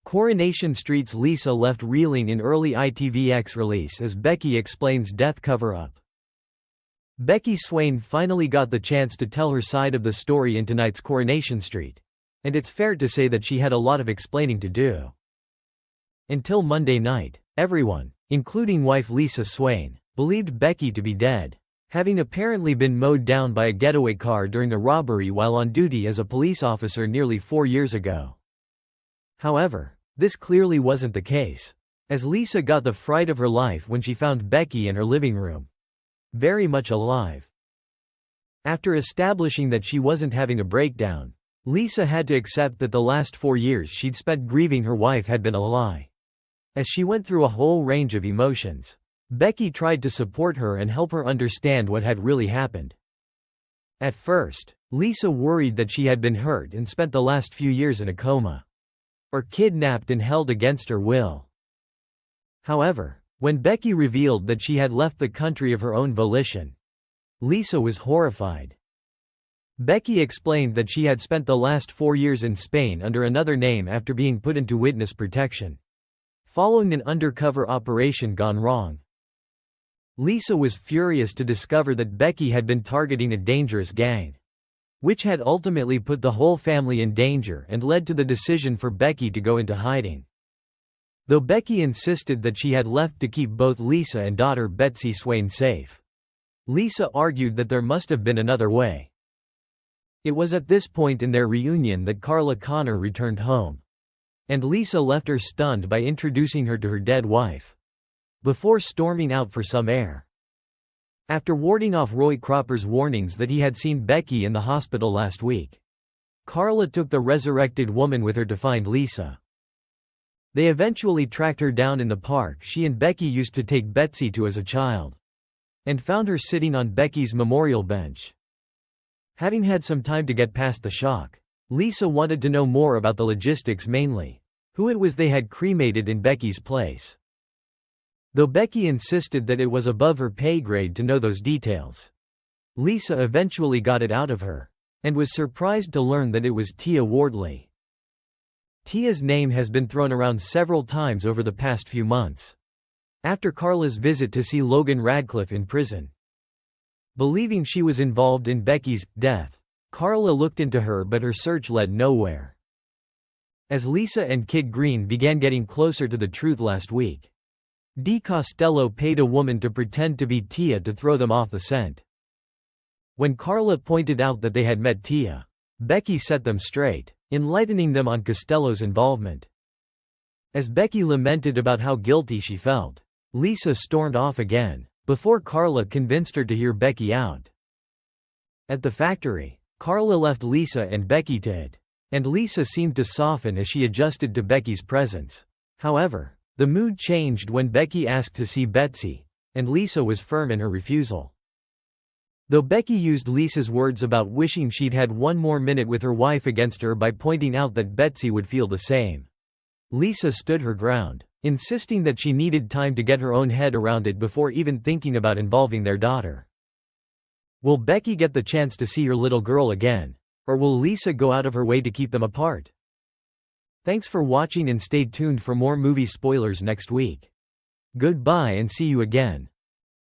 Coronation Street's Lisa left reeling in early ITVX release as Becky explains death cover-up. Becky Swain finally got the chance to tell her side of the story in tonight's Coronation Street. And it's fair to say that she had a lot of explaining to do. Until Monday night, everyone, including wife Lisa Swain, believed Becky to be dead, having apparently been mowed down by a getaway car during a robbery while on duty as a police officer nearly 4 years ago. However, this clearly wasn't the case, as Lisa got the fright of her life when she found Becky in her living room, very much alive. After establishing that she wasn't having a breakdown, Lisa had to accept that the last 4 years she'd spent grieving her wife had been a lie. As she went through a whole range of emotions, Becky tried to support her and help her understand what had really happened. At first, Lisa worried that she had been hurt and spent the last few years in a coma, or kidnapped and held against her will. However, when Becky revealed that she had left the country of her own volition, Lisa was horrified. Becky explained that she had spent the last 4 years in Spain under another name after being put into witness protection, following an undercover operation gone wrong. Lisa was furious to discover that Becky had been targeting a dangerous gang, which had ultimately put the whole family in danger and led to the decision for Becky to go into hiding. Though Becky insisted that she had left to keep both Lisa and daughter Betsy Swain safe, Lisa argued that there must have been another way. It was at this point in their reunion that Carla returned home, and Lisa left her stunned by introducing her to her dead wife, before storming out for some air. After warding off Roy Cropper's warnings that he had seen Becky in the hospital last week, Carla took the resurrected woman with her to find Lisa. They eventually tracked her down in the park she and Becky used to take Betsy to as a child, and found her sitting on Becky's memorial bench. Having had some time to get past the shock, Lisa wanted to know more about the logistics, mainly who it was they had cremated in Becky's place. Though Becky insisted that it was above her pay grade to know those details, Lisa eventually got it out of her, and was surprised to learn that it was Tia Wardley. Tia's name has been thrown around several times over the past few months, after Carla's visit to see Logan Radcliffe in prison. Believing she was involved in Becky's death, Carla looked into her, but her search led nowhere. As Lisa and Kid Green began getting closer to the truth last week, Costello paid a woman to pretend to be Tia to throw them off the scent. When Carla pointed out that they had met Tia, Becky set them straight, enlightening them on Costello's involvement. As Becky lamented about how guilty she felt, Lisa stormed off again, before Carla convinced her to hear Becky out. At the factory, Carla left Lisa and Becky to it, and Lisa seemed to soften as she adjusted to Becky's presence. However, the mood changed when Becky asked to see Betsy, and Lisa was firm in her refusal. Though Becky used Lisa's words about wishing she'd had one more minute with her wife against her by pointing out that Betsy would feel the same, Lisa stood her ground, insisting that she needed time to get her own head around it before even thinking about involving their daughter. Will Becky get the chance to see her little girl again, or will Lisa go out of her way to keep them apart? Thanks for watching and stay tuned for more movie spoilers next week. Goodbye and see you again.